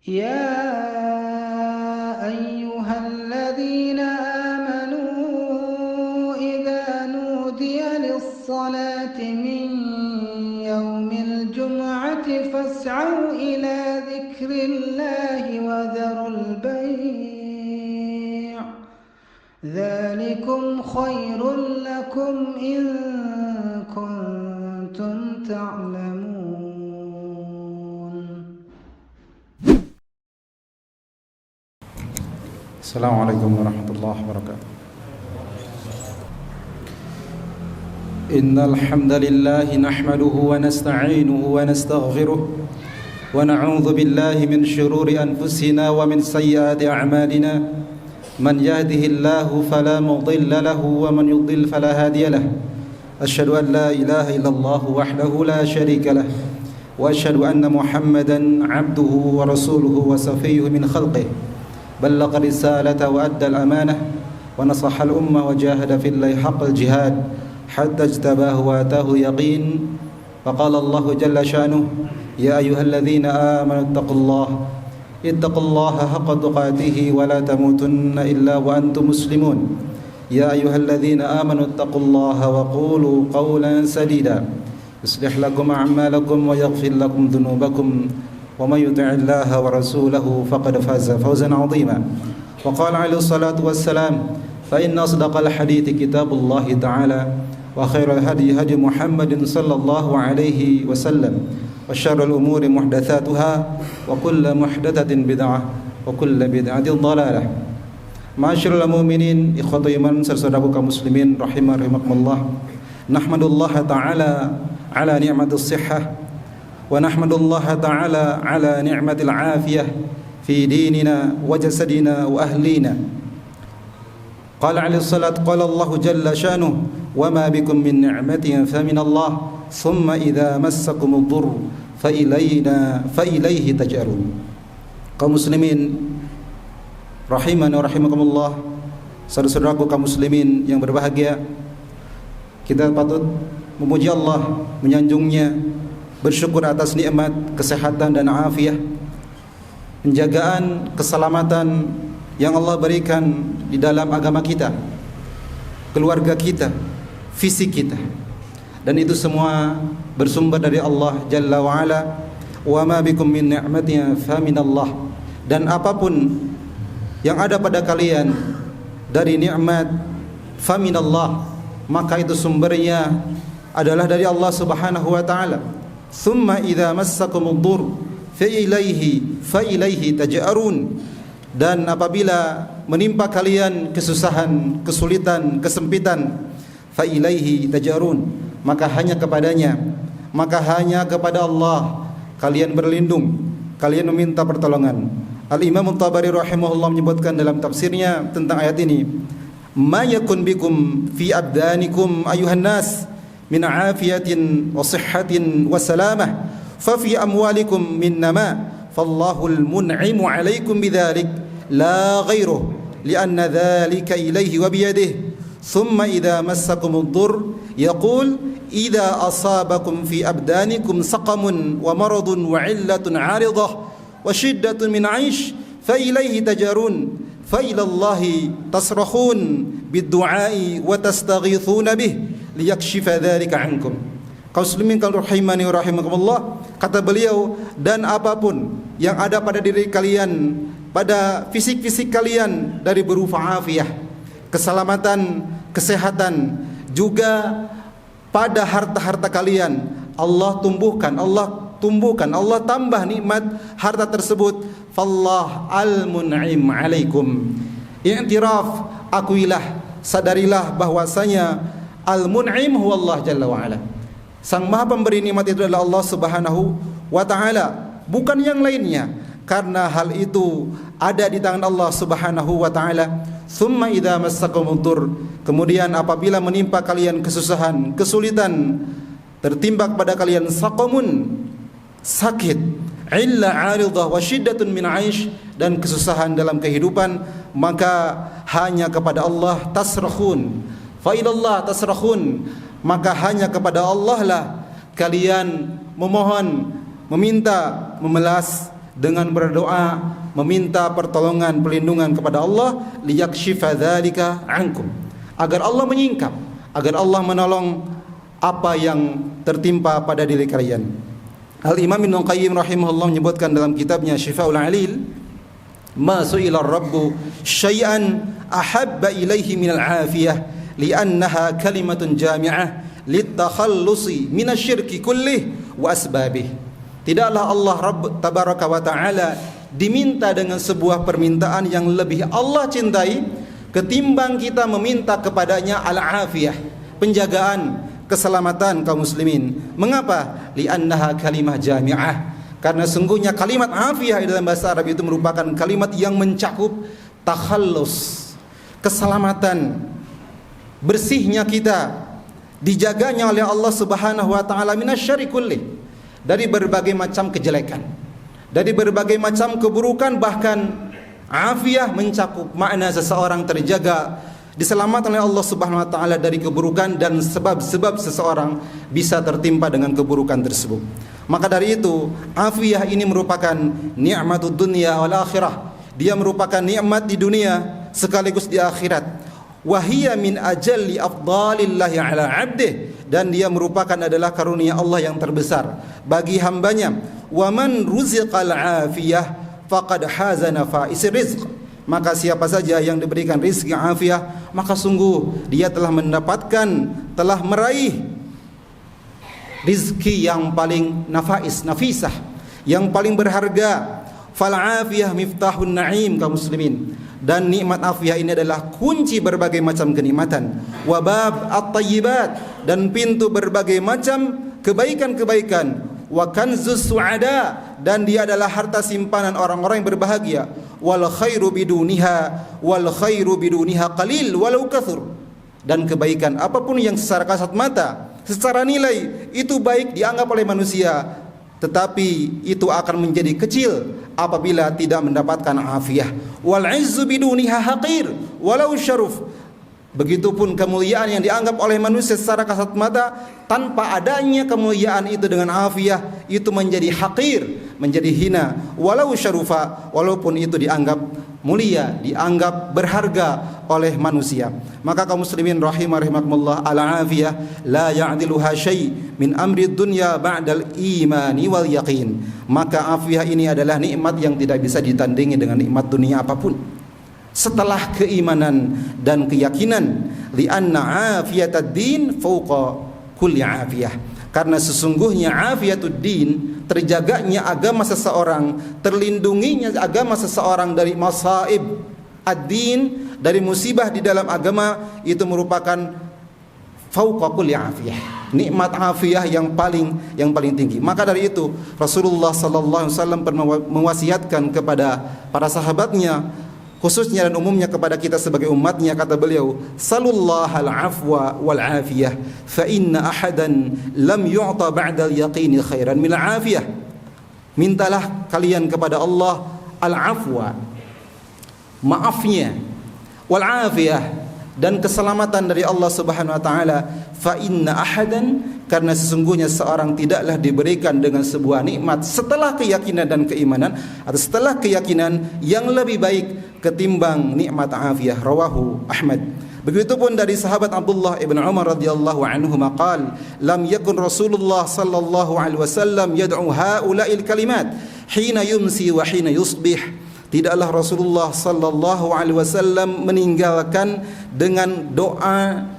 يا أيها الذين آمنوا إذا نودي للصلاة من يوم الجمعة فاسعوا إلى ذكر الله وذروا البيع ذلكم خير لكم إن كنتم تعلمون. Assalamualaikum warahmatullahi wabarakatuh. Innal hamdalillah nahmaduhu wa nasta'inuhu wa nastaghfiruh wa na'udzu billahi min shururi anfusina wa min sayyiati a'malina. Man yahdihillahu fala mudilla lahu wa man yudlil fala hadiya lahu. Asyhadu an la ilaha illallah wahdahu la syarika lahu wa asyhadu anna Muhammadan 'abduhu wa rasuluhu wa safiyyuhu min khalqihi. بلغ الرسالة وأدى الأمانة ونصح الأمة وجاهد في الله حق الجهاد حتى اجتباه وآتاه يقين. فقال الله جل شأنه: يا أيها الذين آمنوا اتقوا الله حق تقاته ولا تموتن إلا وأنتم مسلمون. يا أيها الذين آمنوا اتقوا الله وقولوا قولا سديدا يصلح لكم أعمالكم ويغفر لكم ذنوبكم ومن يطع الله ورسوله فقد فاز فوزا عظيما. وقال عليه الصلاة والسلام: فإن أصدق الحديث كتاب الله تعالى وخير الهدي هدي محمد صلى الله عليه وسلم وشر الأمور محدثاتها وكل محدثة بدعة وكل بدعة ضلالة. Ma'asyiral mu'minin, ikhwatul iman, saudaraku kaum muslimin rahimakumullah. Nahmadullah ta'ala ala ni'matis shihhah wa nahmadullah ta'ala ala ni'matil afiyah fi dinina wa jasadina wa ahlina. Qala alaihi salat qala Allah jalla shanuh wa ma bikum min ni'matin fa min Allah thumma idza massakumud dhurr fa ilayhi taj'arun. Kaum muslimin rahimani wa rahimakumullah, saudara-saudaraku kaum muslimin yang berbahagia, kita patut memuji Allah, menyanjungnya, bersyukur atas nikmat kesehatan dan afiah, penjagaan keselamatan yang Allah berikan di dalam agama kita, keluarga kita, fisik kita, dan itu semua bersumber dari Allah Jalla wa Ala. Wa ma bikum min ni'matin fa min Allah. Dan apapun yang ada pada kalian dari nikmat fa min Allah, maka itu sumbernya adalah dari Allah Subhanahu wa taala. Thumma idza massakumud dhurr fa ilaihi taj'arun. Dan apabila menimpa kalian kesusahan, kesulitan, kesempitan, fa ilaihi taj'arun, maka hanya kepadanya, maka hanya kepada Allah kalian berlindung, kalian meminta pertolongan. Al-Imam At-Tabari rahimahullah menyebutkan dalam tafsirnya tentang ayat ini, ma yakun bikum fi abdanikum ayuhan nas min afiyatin wa sihhatin wa salamah fa fi amwalikum min nama fallahul mun'imu alaikum bidzalik la ghairuh lianna dzalika ilaihi wa biyadihi. Thumma idza massakumud dhurr yaqul idza asabakum fi abdanikum saqamun wa maradun wa illatun 'aridah wa shiddatun min 'aish fa ilaihi tajarun fa ila Allahi tasrakhun bid-du'ai wa tastaghithuna bih liyakshifa dzalika 'ankum. Kaum muslimin kal rahimani wa rahimakumullah, kata beliau, dan apapun yang ada pada diri kalian, pada fisik-fisik kalian dari berupa afiah, keselamatan, kesehatan, juga pada harta-harta kalian, Allah tumbuhkan, Allah tambah nikmat harta tersebut. Fallah al-mun'im alaikum. I'tiraf, akuilah, sadarilah bahwasanya al-mun'im huwa Allah Jalla wa Ala. Sang Maha Pemberi nikmat itu adalah Allah Subhanahu wa taala, bukan yang lainnya, karena hal itu ada di tangan Allah Subhanahu wa taala. Tsumma idza massakumud dhurr, kemudian apabila menimpa kalian kesusahan, kesulitan, tertimpa pada kalian saqamun, sakit, illa 'aridah wa syiddatun min 'aish, dan kesusahan dalam kehidupan, maka hanya kepada Allah tasrakhun. Fa ilallah tasrakhun, maka hanya kepada Allah lah kalian memohon, meminta, memelas, dengan berdoa, meminta pertolongan, perlindungan kepada Allah, liyakshifa dzalika ankum, agar Allah menyingkap, agar Allah menolong apa yang tertimpa pada diri kalian. Al-Imam Ibnu Qayyim rahimahullah menyebutkan dalam kitabnya Syifaul Alil, ma su'ila ar-rabbu syai'an ahabba ilaihi minal 'afiyah li'annaha kalimatun jami'ah litakhallusi minasyirki kullih wa asbabih. Tidaklah Allah Rabb tabaraka wa ta'ala diminta dengan sebuah permintaan yang lebih Allah cintai ketimbang kita meminta kepadanya al-afiyah, penjagaan, keselamatan kaum muslimin. Mengapa? Li'annaha kalimah jami'ah, karena sungguhnya kalimat afiyah dalam bahasa Arab itu merupakan kalimat yang mencakup takhallus, keselamatan, bersihnya kita, dijaganya oleh Allah Subhanahu wa taala minasyarri kulli, dari berbagai macam kejelekan, dari berbagai macam keburukan. Bahkan afiyah mencakup makna seseorang terjaga, diselamatkan oleh Allah Subhanahu wa taala dari keburukan dan sebab-sebab seseorang bisa tertimpa dengan keburukan tersebut. Maka dari itu, afiyah ini merupakan nikmatud dunya wal akhirah. Dia merupakan nikmat di dunia sekaligus di akhirat. Wahia min ajalli afdalillahi ala abdih, dan dia merupakan adalah karunia Allah yang terbesar bagi hambanya. Wa man ruziqal afiyah faqad haza nafa'is rizq, maka siapa saja yang diberikan rizki afiyah, maka sungguh dia telah mendapatkan, telah meraih rizki yang paling nafais, nafisah, yang paling berharga. Fal afiyah miftahun na'im kaum muslimin, dan nikmat afiyah ini adalah kunci berbagai macam kenikmatan. Wa bab at-tayyibat, dan pintu berbagai macam kebaikan-kebaikan. Wa kanzus su'ada, dan dia adalah harta simpanan orang-orang yang berbahagia. Wal khairu biduniha qalil walau kathur, dan kebaikan apapun yang secara kasat mata, secara nilai itu baik dianggap oleh manusia, tetapi itu akan menjadi kecil apabila tidak mendapatkan afiyah. Wal izzu biduniha haqir walau syaruf, begitupun kemuliaan yang dianggap oleh manusia secara kasat mata, tanpa adanya kemuliaan itu dengan afiyah, itu menjadi haqir, menjadi hina. Walau syarufa, walaupun itu dianggap mulia, dianggap berharga oleh manusia. Maka kaum muslimin rahimakumullah, al-afiyah la ya'diluha syai' min amri dunya ba'dal imani wal yaqin. Maka afiyah ini adalah nikmat yang tidak bisa ditandingi dengan nikmat dunia apapun setelah keimanan dan keyakinan. Li'anna afiyatad din fauqa kulli afiyah, karena sesungguhnya afiyatud din, terjaganya agama seseorang, terlindunginya agama seseorang dari masaib ad-din, dari musibah di dalam agama, itu merupakan fauqa kulli afiyah, nikmat afiyah yang paling tinggi. Maka dari itu Rasulullah sallallahu alaihi wasallam pernah mewasiatkan kepada para sahabatnya, khususnya dan umumnya kepada kita sebagai umatnya, kata beliau, salullahal afwa wal afiyah fa inna ahadan lam yu'ta ba'dal yaqini khairan min afiyah. Mintalah kalian kepada Allah al-afwa, maafnya, wal afiyah, dan keselamatan dari Allah Subhanahu wa taala. Fa inna ahadan, karena sesungguhnya seorang tidaklah diberikan dengan sebuah nikmat setelah keyakinan dan keimanan, atau setelah keyakinan yang lebih baik ketimbang nikmat afiyah. Rawahu Ahmad. Begitupun dari sahabat Abdullah ibn Umar radhiyallahu anhu maqal, lam yakun Rasulullah sallallahu alaihi wasallam yad'u haula'il kalimat hina yumsi wa hina yusbih. Tidaklah Rasulullah sallallahu alaihi wasallam meninggalkan dengan doa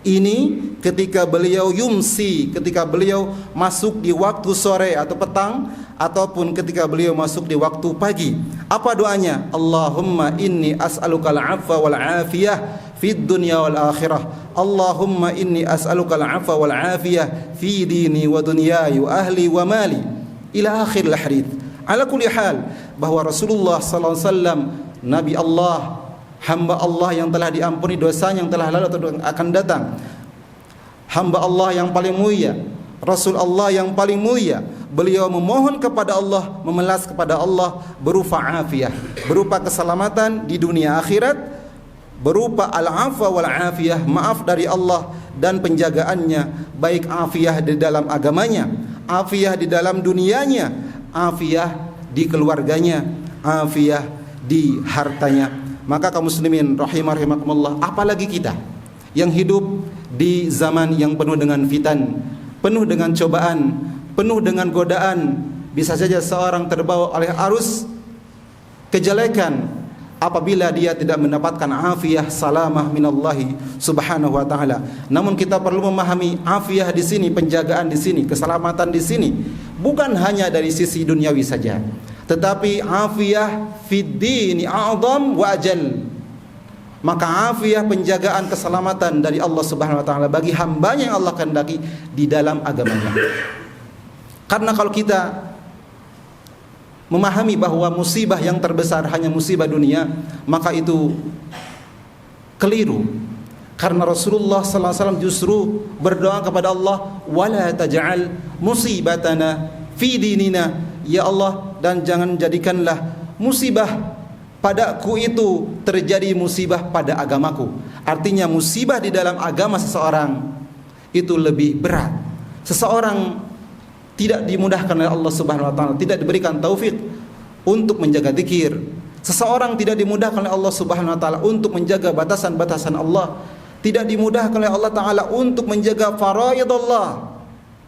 ini ketika beliau yumsi, ketika beliau masuk di waktu sore atau petang, ataupun ketika beliau masuk di waktu pagi. Apa doanya? Allahumma inni as'alukal afwa wal afiyah fid dunya wal akhirah. Allahumma inni as'alukal afwa wal afiyah fi dini wa dunyaya wa ahli wa mali, ila akhir al-hadits. Ala kulli hal, bahwa Rasulullah sallallahu alaihi wasallam, Nabi Allah, hamba Allah yang telah diampuni dosanya yang telah lalu atau akan datang, hamba Allah yang paling mulia, Rasul Allah yang paling mulia, beliau memohon kepada Allah, memelas kepada Allah berupa afiyah, berupa keselamatan di dunia akhirat, berupa al-afwa wal afiyah, maaf dari Allah dan penjagaannya, baik afiyah di dalam agamanya, afiyah di dalam dunianya, afiyah di keluarganya, afiah di hartanya. Maka kaum muslimin rahimakumullah, apalagi kita yang hidup di zaman yang penuh dengan fitan, penuh dengan cobaan, penuh dengan godaan. Bisa saja seorang terbawa oleh arus kejelekan apabila dia tidak mendapatkan afiah salamah minallahi subhanahu wa ta'ala. Namun kita perlu memahami afiah di sini, penjagaan di sini, keselamatan di sini bukan hanya dari sisi duniawi saja, tetapi afiah fid dini a'zam wa ajal. Maka afiah, penjagaan, keselamatan dari Allah subhanahu wa ta'ala bagi hambanya yang Allah kehendaki di dalam agamanya. Karena kalau kita memahami bahwa musibah yang terbesar hanya musibah dunia, maka itu keliru. Karena Rasulullah sallallahu alaihi wasallam justru berdoa kepada Allah, wala taj'al musibatana fi dinina, ya Allah, dan jangan jadikanlah musibah padaku itu terjadi musibah pada agamaku. Artinya musibah di dalam agama seseorang itu lebih berat. Seseorang tidak dimudahkan oleh Allah subhanahu wa ta'ala, tidak diberikan taufik untuk menjaga zikir. Seseorang tidak dimudahkan oleh Allah subhanahu wa ta'ala untuk menjaga batasan-batasan Allah, tidak dimudahkan oleh Allah ta'ala untuk menjaga faraid Allah.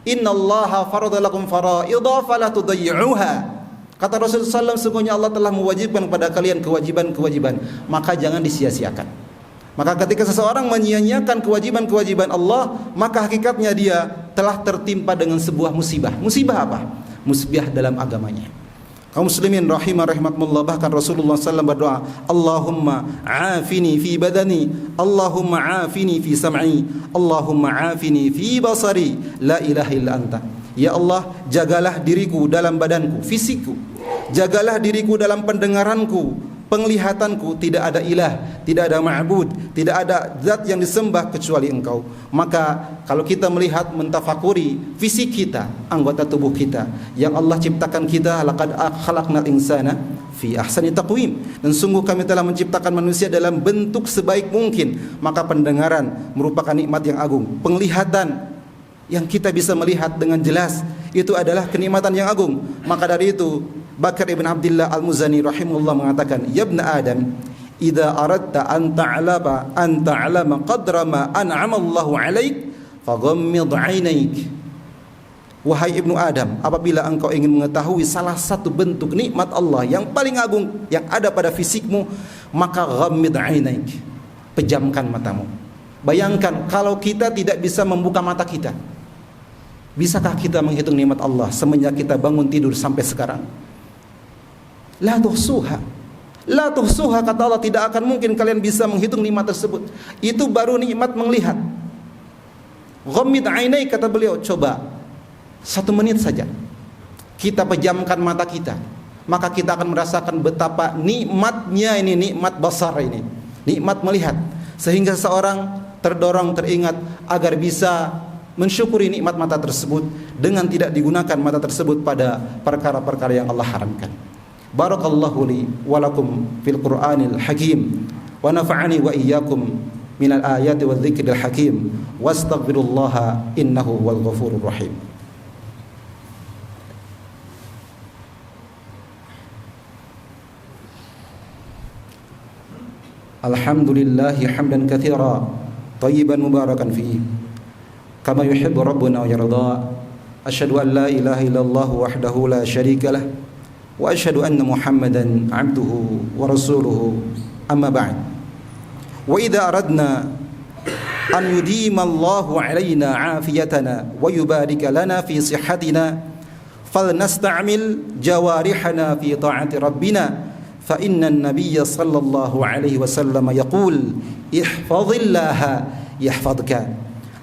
Innallaha farada lakum faraida fala tudayyi'uha. Kata Rasulullah SAW, sungguhnya Allah telah mewajibkan kepada kalian kewajiban-kewajiban, maka jangan disia-siakan. Maka ketika seseorang menyia-nyiakan kewajiban-kewajiban Allah, maka hakikatnya dia telah tertimpa dengan sebuah musibah. Musibah apa? Musibah dalam agamanya. Kaum muslimin rahimakumullah, bahkan Rasulullah SAW berdoa, Allahumma afini fi badani, Allahumma afini fi sam'i, Allahumma afini fi basari, la ilaha illa anta. Ya Allah, jagalah diriku dalam badanku, fisikku, jagalah diriku dalam pendengaranku, penglihatanku. Tidak ada ilah, tidak ada ma'bud, tidak ada zat yang disembah kecuali Engkau. Maka kalau kita melihat, mentafakuri fisik kita, anggota tubuh kita yang Allah ciptakan kita, laqad khalaqnal insana fi ahsani taqwim, dan sungguh kami telah menciptakan manusia dalam bentuk sebaik mungkin. Maka pendengaran merupakan nikmat yang agung, penglihatan yang kita bisa melihat dengan jelas itu adalah kenikmatan yang agung. Maka dari itu Bakar ibn Abdullah al-Muzani rahimahullah mengatakan, ya ibn Adam, idza aradta an ta'lama qadra ma an'ama Allahu 'alaik faghammid 'ainaik. Wahai ibnu Adam, apabila engkau ingin mengetahui salah satu bentuk nikmat Allah yang paling agung yang ada pada fisikmu, maka ghammid 'ainaik, pejamkan matamu. Bayangkan kalau kita tidak bisa membuka mata kita, bisakah kita menghitung nikmat Allah semenjak kita bangun tidur sampai sekarang? La tuhsuha, la tuhsuha, kata Allah, tidak akan mungkin kalian bisa menghitung nikmat tersebut. Itu baru nikmat melihat. Ghammid 'ainai, kata beliau, coba 1 menit saja kita pejamkan mata kita, maka kita akan merasakan betapa nikmatnya ini, nikmat basar ini, nikmat melihat, sehingga seorang terdorong, teringat agar bisa mensyukuri nikmat mata tersebut dengan tidak digunakan mata tersebut pada perkara-perkara yang Allah haramkan. Barakallahu li wa lakum fil Qur'anil Hakim wa nafa'ani wa iyyakum minal ayati wadh dzikril hakim wastaghfirullaha innahu wal ghafurur rahim. Alhamdulillahi hamdan katsira tayyiban mubarakan fihi kama yuhibbu rabbuna wa yarda. Asyhadu an la ilaha illallah wahdahu la syarika lah wa asyhadu anna Muhammadan 'abduhu wa rasuluhu, amma ba'd. Wa idza aradna an yudima Allahu 'alaina 'afiyatana wa yubarika lana fi sihhatina falnasta'mil jawarihana fi ta'ati rabbina fa inna an-nabiyya sallallahu alaihi wasallam yaqul ihfazillaha yahfazka.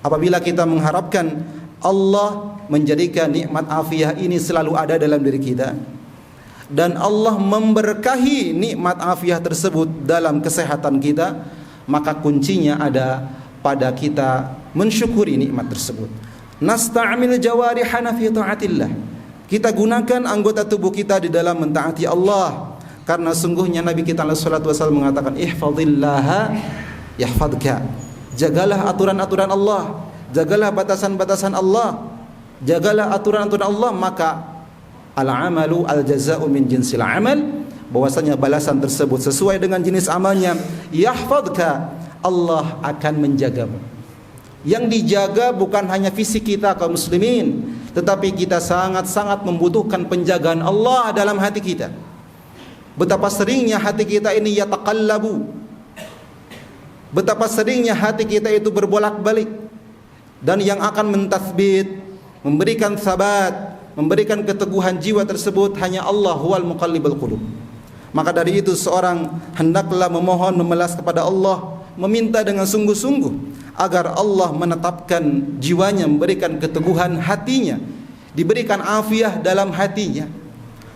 Apabila kita mengharapkan Allah menjadikan nikmat afiah ini selalu ada dalam diri kita, dan Allah memberkahi nikmat afiah tersebut dalam kesehatan kita, maka kuncinya ada pada kita mensyukuri nikmat tersebut. Nasta'mil jawarihana fi ta'atillah, kita gunakan anggota tubuh kita di dalam mentaati Allah, karena sungguhnya Nabi kita alaihi salatu wasallam mengatakan ihfazillaha yahfazka, jagalah aturan-aturan Allah, jagalah batasan-batasan Allah, jagalah aturan-aturan Allah, maka al-amalu al-jaza'u min jinsil amal, bahwasanya balasan tersebut sesuai dengan jenis amalnya. Yahfadka, Allah akan menjagamu. Yang dijaga bukan hanya fisik kita kaum muslimin, tetapi kita sangat-sangat membutuhkan penjagaan Allah dalam hati kita. Betapa seringnya hati kita ini yataqallabu, betapa seringnya hati kita itu berbolak-balik, dan yang akan mentasbit, memberikan sabat, memberikan keteguhan jiwa tersebut hanya Allah, huwal muqallibul qulub. Maka dari itu seorang hendaklah memohon, memelas kepada Allah, meminta dengan sungguh-sungguh agar Allah menetapkan jiwanya, memberikan keteguhan hatinya, diberikan afiah dalam hatinya.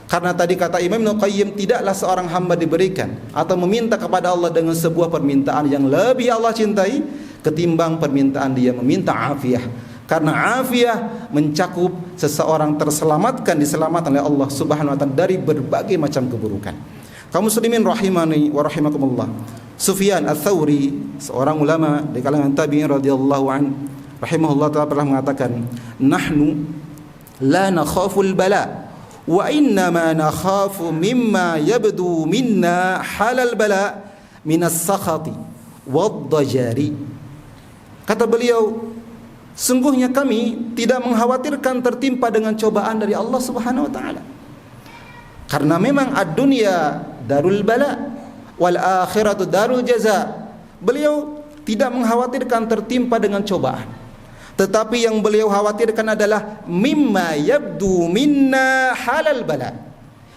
Karena tadi kata Imam Ibnu Qayyim, tidaklah seorang hamba diberikan atau meminta kepada Allah dengan sebuah permintaan yang lebih Allah cintai ketimbang permintaan dia meminta afiah. Karena afiah mencakup seseorang terselamatkan, diselamatkan oleh Allah Subhanahu wa taala dari berbagai macam keburukan. Kaum muslimin rahimani wa rahimakumullah. Sufyan Ats-Tsauri, seorang ulama di kalangan tabi'in radhiyallahu an, rahimahullah taala pernah mengatakan, "Nahnu la nakhaful bala wa inna ma nakhafu mimma yabdu minna halal bala minas sakhati wad-dajari." Kata beliau, sungguhnya kami tidak mengkhawatirkan tertimpa dengan cobaan dari Allah Subhanahu wa taala. Karena memang ad-dunya darul bala wal akhiratu darul jaza. Beliau tidak mengkhawatirkan tertimpa dengan cobaan, tetapi yang beliau khawatirkan adalah mimma yabdu minna halal bala.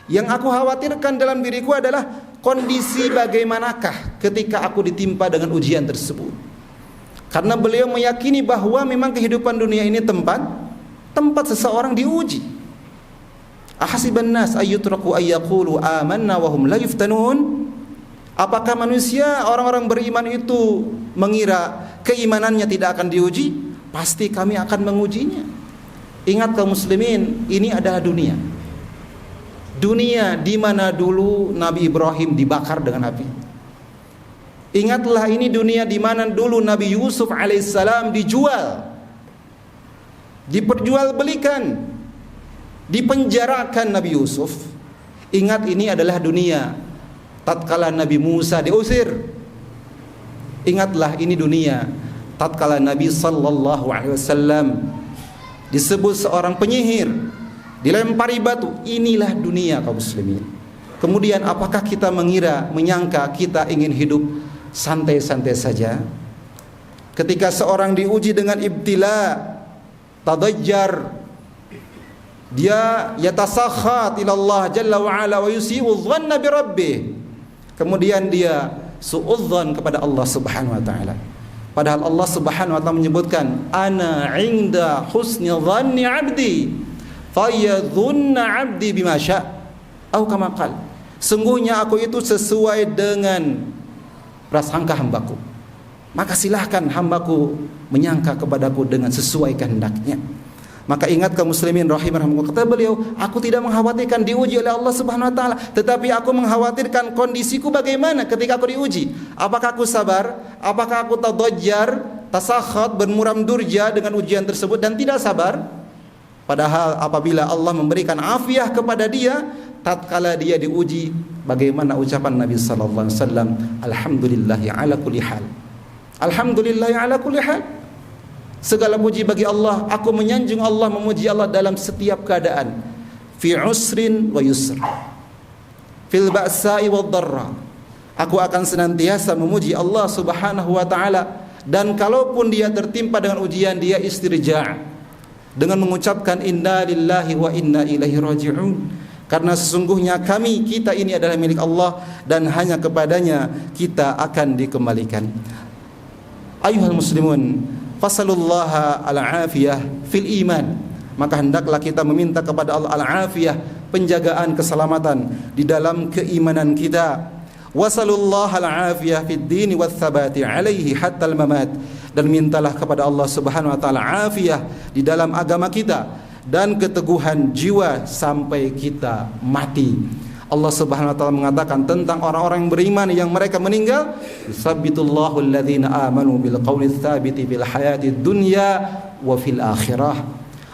Yang aku khawatirkan dalam diriku adalah kondisi bagaimanakah ketika aku ditimpa dengan ujian tersebut. Karena beliau meyakini bahwa memang kehidupan dunia ini tempat seseorang diuji. Ahasiban nas ayyutraku ayyaqulu amanna wa hum la yuftanun. Apakah manusia, orang-orang beriman itu mengira keimanannya tidak akan diuji? Pasti kami akan mengujinya. Ingat kaum muslimin, ini adalah dunia. Dunia di mana dulu Nabi Ibrahim dibakar dengan api. Ingatlah, ini dunia di mana dulu Nabi Yusuf alaihissalam dijual, diperjualbelikan, dipenjarakan Nabi Yusuf. Ingat, ini adalah dunia tatkala Nabi Musa diusir. Ingatlah, ini dunia tatkala Nabi sallallahu alaihi wasallam disebut seorang penyihir, dilempari batu. Inilah dunia kaum muslimin. Kemudian apakah kita menyangka kita ingin hidup santai-santai saja? Ketika seorang diuji dengan ibtila, tadajjar, dia yatasakhat ila Allah jalla wa ala wa yusi'u dhanna bi rabbih. Kemudian dia suudzon kepada Allah Subhanahu wa taala. Padahal Allah Subhanahu wa taala menyebutkan, ana 'inda husni dhanni 'abdi fayadhunna 'abdi bima syaa' atau kama qala. Sungguhnya aku itu sesuai dengan prasangka hambaku. Maka silahkan hambaku menyangka kepadaku dengan sesuai kehendaknya. Maka ingat kaum muslimin rahimahumullah, kata beliau, aku tidak mengkhawatirkan diuji oleh Allah Subhanahu wa taala, tetapi aku mengkhawatirkan kondisiku bagaimana ketika aku diuji. Apakah aku sabar? Apakah aku tadajjar, tasakhat, bermuram durja dengan ujian tersebut dan tidak sabar? Padahal apabila Allah memberikan afiah kepada dia tatkala dia diuji, bagaimana ucapan Nabi sallallahu alaihi wasallam, alhamdulillahi ala kulli hal. Alhamdulillahi ala kulli hal. Segala puji bagi Allah, aku menyanjung Allah, memuji Allah dalam setiap keadaan. Fi usrin wa yusr, fil ba'sa'i wad dharra. Aku akan senantiasa memuji Allah Subhanahu wa taala, dan kalaupun dia tertimpa dengan ujian, dia istirja' dengan mengucapkan inna lillahi wa inna ilaihi raji'un. Karena sesungguhnya kita ini adalah milik Allah dan hanya kepadanya kita akan dikembalikan. Ayuhal muslimun, fasalullaha al-afiyah fil iman. Maka hendaklah kita meminta kepada Allah al-afiyah, penjagaan, keselamatan di dalam keimanan kita. Wasalullaha al-afiyah fid dini wath thabati alaihi hatta al-mamat. Dan mintalah kepada Allah Subhanahu wa taala afiyah di dalam agama kita dan keteguhan jiwa sampai kita mati. Allah Subhanahu wa taala mengatakan tentang orang-orang yang beriman yang mereka meninggal, yusabbitullahu alladhina amanu bil qawli tsabiti fil hayatid dunya wa fil akhirah.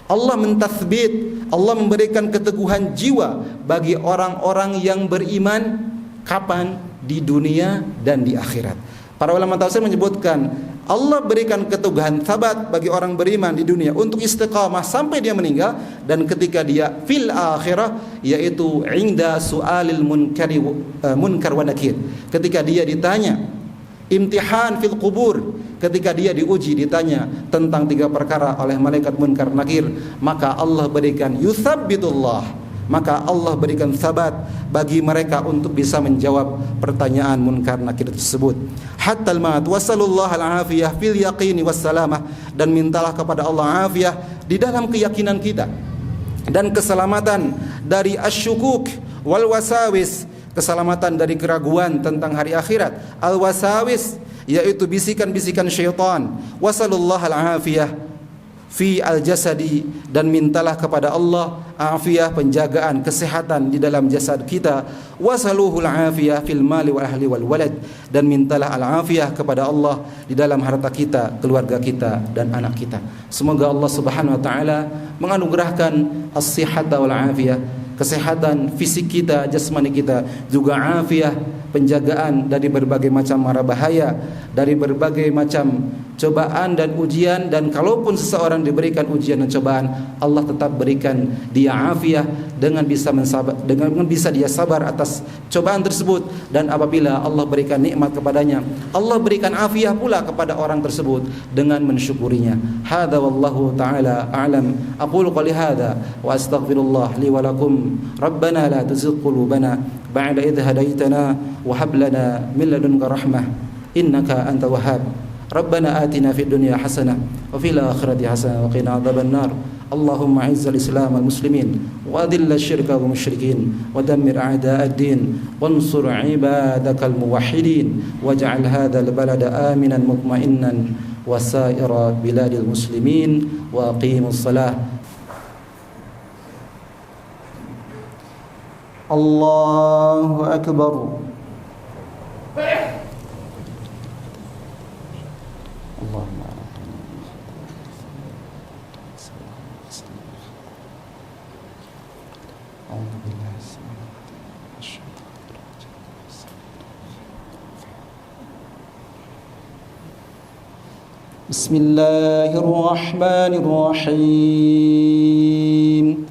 Allah mentathbit Allah memberikan keteguhan jiwa bagi orang-orang yang beriman. Kapan? Di dunia dan di akhirat. Para ulama tafsir menyebutkan Allah berikan keteguhan sabat bagi orang beriman di dunia untuk istiqamah sampai dia meninggal, dan ketika dia fil akhirah, yaitu inda su'alil munkar wa nakir, ketika dia ditanya, imtihan fil kubur, ketika dia diuji ditanya tentang 3 perkara oleh malaikat munkar nakir, maka Allah berikan yuthabbitullah, maka Allah berikan sabat bagi mereka untuk bisa menjawab pertanyaan munkar nakir tersebut. Hatta al-mat wasallallahu al-afiyah fil yaqini wassalamah, dan mintalah kepada Allah afiyah di dalam keyakinan kita dan keselamatan dari asyukuk wal wasawis, keselamatan dari keraguan tentang hari akhirat. Al-wasawis yaitu bisikan-bisikan syaitan. Wasallallahu al-afiyah fi al-jasadi, dan mintalah kepada Allah afiyah, penjagaan kesehatan di dalam jasad kita. Wasaluhul afiyah fil mali wal ahli wal walad, dan mintalah al-afiyah kepada Allah di dalam harta kita, keluarga kita dan anak kita. Semoga Allah Subhanahu wa taala menganugerahkan as-sihhata wal afiyah, kesehatan fisik kita, jasmani kita, juga afiyah, penjagaan dari berbagai macam mara bahaya, dari berbagai macam cobaan dan ujian. Dan kalaupun seseorang diberikan ujian dan cobaan, Allah tetap berikan dia afiyah dengan bisa dia sabar atas cobaan tersebut. Dan apabila Allah berikan nikmat kepadanya, Allah berikan afiyah pula kepada orang tersebut dengan mensyukurinya. Hadza wallahu taala a'lam. Aqulu qouli hadza wa astaghfirullah li wa lakum. Rabbana la tuzigh qulubana ba'da idh hadaitana wa hab lana min ladunka rahmah innaka antal wahhab. Rabbana atina fid dunya hasanah wa fil akhirati hasanah wa qina adzaban nar. Allahumma izzil islam wal muslimin wa adhill asyirka wal musyrikin wa dammir a'da'ad din wansur ibadakal muwahhidin waj'al hadzal balada aminan mutma'innan wa sa'ira biladil muslimin wa aqimus salah. Allahu akbar. Bismillahirrahmanirrahim.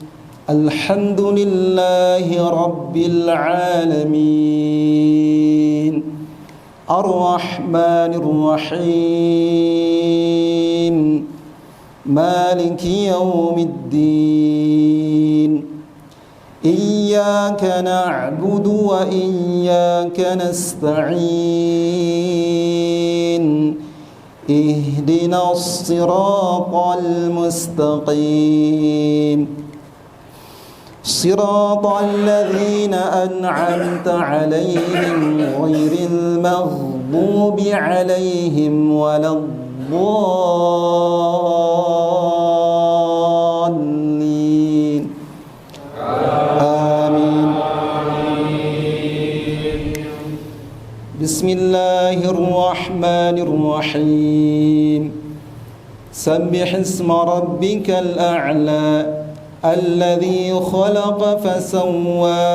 Alhamdulillahi rabbil alamin. Ar-Rahmanir Rahim. Maliki yaumiddin. Iyyaka na'budu wa iyyaka nasta'in. Ihdinas siratal mustaqim. Siratal ladzina an'amta 'alaihim ghairil maghdubi 'alaihim waladdallin. Amin. Bismillahirrahmanirrahim. Sabbih isma rabbikal a'la الذي خلق فسوى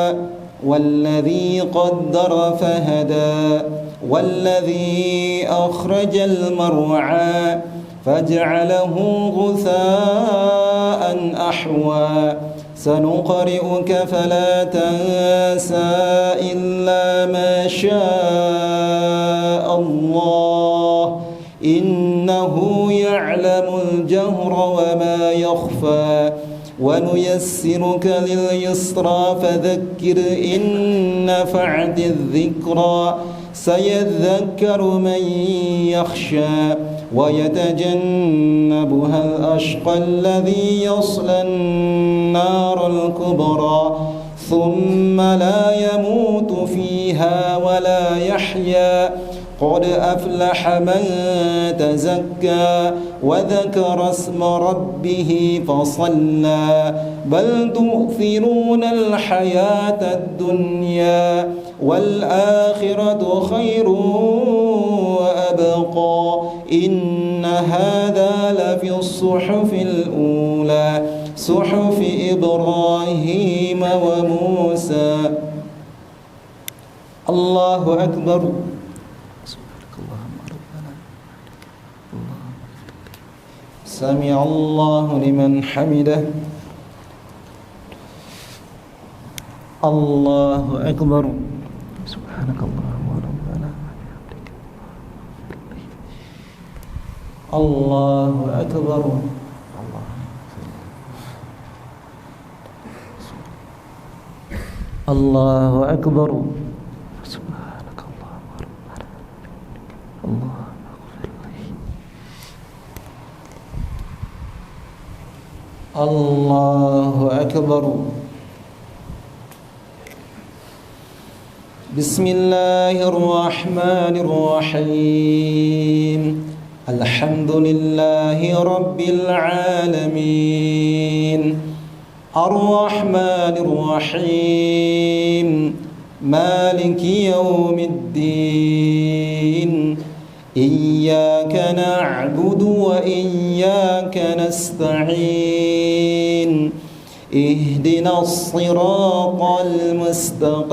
والذي قدر فهدى والذي أخرج المرعى فجعله غثاء أحوى سنقرئك فلا تنسى إلا ما شاء الله إنه يعلم الجهر وما يخفى ونيسرك لليسرى فذكر إن نفعت الذكرى سيذكر من يخشى ويتجنبها الأشقى الذي يصلى النار الكبرى ثم لا يموت فيها ولا يحيا قد أفلح من تزكى وذكر اسم ربه فصلى بل تؤثرون الحياة الدنيا والآخرة خير وأبقى إن هذا لفي الصحف الأولى صحف إبراهيم وموسى الله أكبر سمع الله لمن حمده الله أكبر سبحانك اللهم ربنا الله أكبر الله أكبر سبحانك اللهم ربنا الله الله أكبر بسم الله الرحمن الرحيم الحمد لله رب العالمين الرحمن الرحيم مالك يوم الدين إياك نعبد وإياك نستعين اهدنا الصراط المستقيم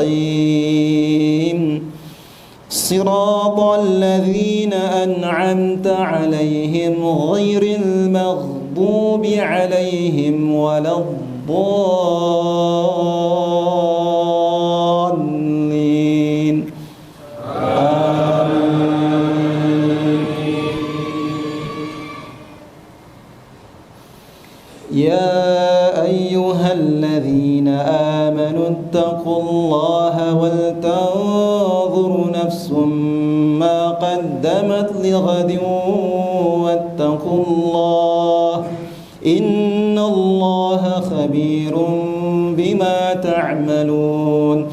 صراط الذين أنعمت عليهم غير المغضوب عليهم ولا الضالين يا أيها الذين آمنوا اتقوا الله ولتنظر نفس ما قدمت لغد واتقوا الله إن الله خبير بما تعملون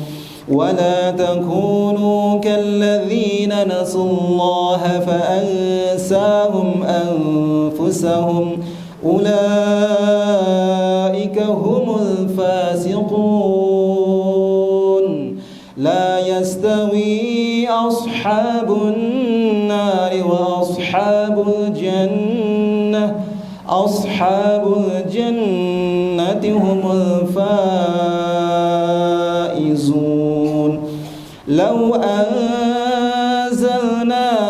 ولا تكونوا كالذين نسوا الله فأنساهم أنفسهم أولئك هم الفاسقون لا يستوي أصحاب النار وأصحاب الجنة أصحاب الجنة هم الفائزون لو أنزلنا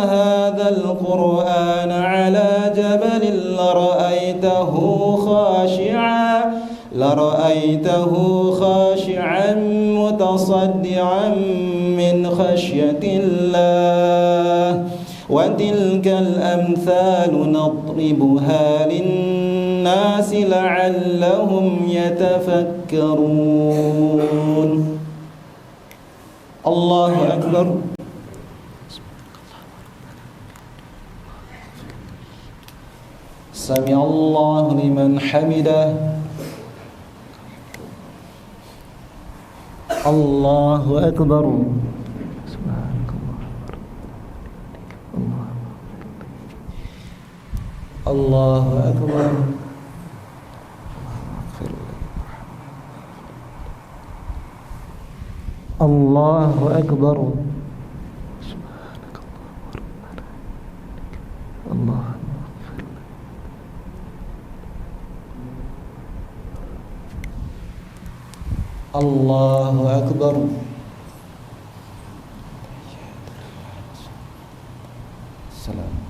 هذا القرآن على جبل لرأيته خاشعا متصدعا من خشية الله وتلك الأمثال نضربها للناس لعلهم يتفكرون الله أكبر سمع الله لمن حمده الله أكبر الله أكبر الله أكبر سبحانك اللهم ربنا الله أكبر السلام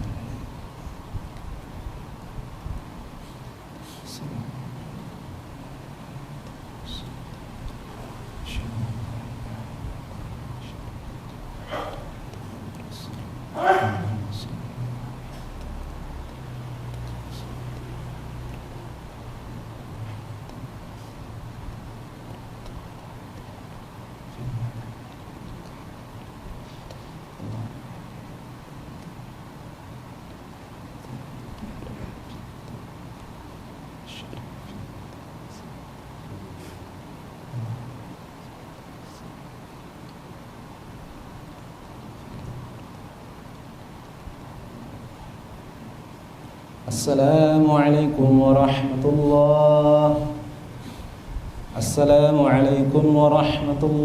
Assalamualaikum warahmatullahi wabarakatuh. Assalamualaikum warahmatullahi